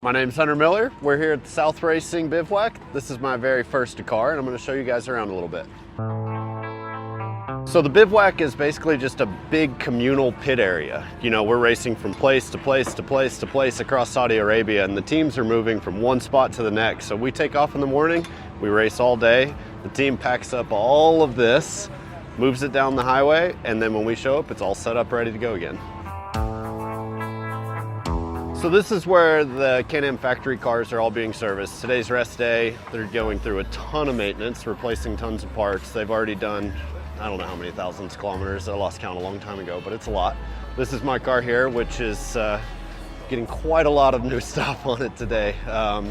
My name's Hunter Miller. We're here at the South Racing Bivouac. This is my very first Dakar, and I'm going to show you guys around a little bit. So the bivouac is basically just a big communal pit area. You know, we're racing from place to place to place to place across Saudi Arabia, and the teams are moving from one spot to the next. So we take off in the morning, we race all day, the team packs up all of this, moves it down the highway, and then when we show up, it's all set up ready to go again. So this is where the Can-Am factory cars are all being serviced. Today's rest day. They're going through a ton of maintenance, replacing tons of parts. They've already done, I don't know how many thousands of kilometers. I lost count a long time ago, but it's a lot. This is my car here, which is getting quite a lot of new stuff on it today.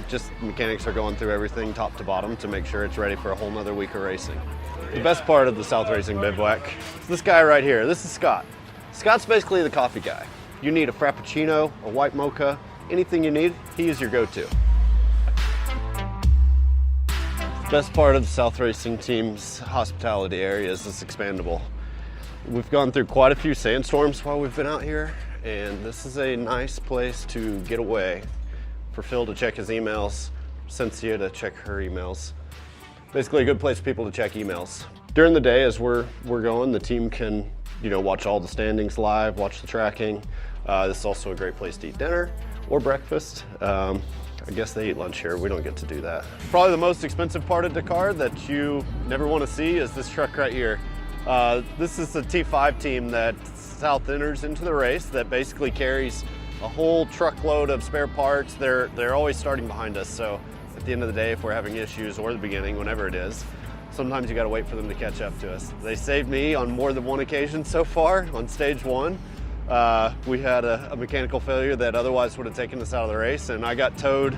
Just mechanics are going through everything top to bottom to make sure it's ready for a whole nother week of racing. The best part of the South Racing Bivouac is this guy right here. This is Scott. Scott's basically the coffee guy. You need a Frappuccino, a white mocha, anything you need, he is your go-to. Best part of the South Racing team's hospitality area is this expandable. We've gone through quite a few sandstorms while we've been out here, and this is a nice place to get away. For Phil to check his emails, Cynthia to check her emails. Basically a good place for people to check emails. During the day as we're going, the team can watch all the standings live, watch the tracking. This is also a great place to eat dinner or breakfast. I guess they eat lunch here. We don't get to do that. Probably the most expensive part of Dakar that you never want to see is this truck right here. This is the T5 team that South enters into the race that basically carries a whole truckload of spare parts. They're always starting behind us, so at the end of the day, if we're having issues, or the beginning, whenever it is, sometimes you gotta wait for them to catch up to us. They saved me on more than one occasion so far. On stage one, we had a mechanical failure that otherwise would have taken us out of the race, and I got towed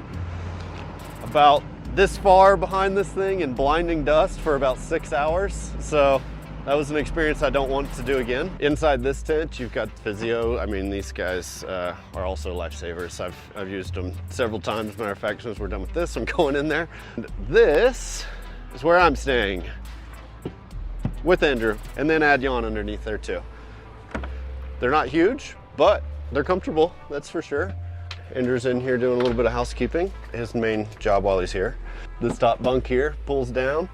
about this far behind this thing in blinding dust for about 6 hours. So that was an experience I don't want to do again. Inside this tent, you've got physio. I mean, these guys are also lifesavers. I've used them several times. Matter of fact, as soon as we're done with this, I'm going in there. And this is where I'm staying with Andrew, and then add Jan underneath there too. They're not huge, but they're comfortable, that's for sure. Andrew's in here doing a little bit of housekeeping, his main job while he's here. This top bunk here pulls down.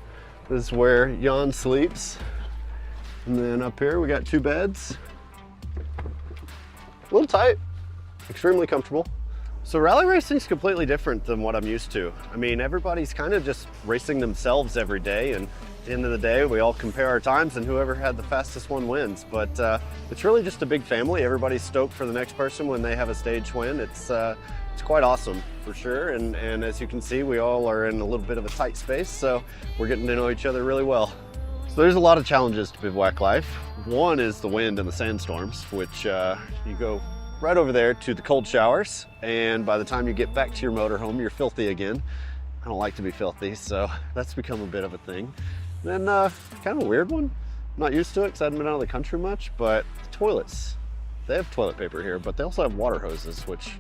This is where Jan sleeps. And then up here we got 2 beds. A little tight, extremely comfortable. So rally racing is completely different than what I'm used to. I mean, everybody's kind of just racing themselves every day, and at the end of the day, we all compare our times and whoever had the fastest one wins. But it's really just a big family. Everybody's stoked for the next person when they have a stage win. It's quite awesome for sure. And as you can see, we all are in a little bit of a tight space, so we're getting to know each other really well. So there's a lot of challenges to bivouac life. One is the wind and the sandstorms, which you go right over there to the cold showers, and by the time you get back to your motorhome, you're filthy again. I don't like to be filthy, so that's become a bit of a thing. Then kind of a weird one. I'm not used to it because I haven't been out of the country much, but toilets. They have toilet paper here, but they also have water hoses, which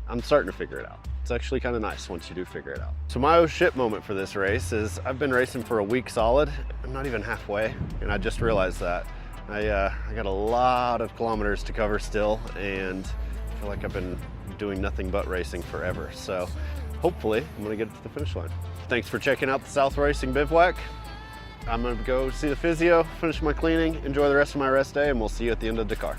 I'm starting to figure it out. It's actually kind of nice once you do figure it out. So my oh shit moment for this race is I've been racing for a week solid. I'm not even halfway, and I just realized that. I got a lot of kilometers to cover still, and I feel like I've been doing nothing but racing forever. So hopefully I'm gonna get to the finish line. Thanks for checking out the South Racing Bivouac. I'm gonna go see the physio, finish my cleaning, enjoy the rest of my rest day, and we'll see you at the end of Dakar.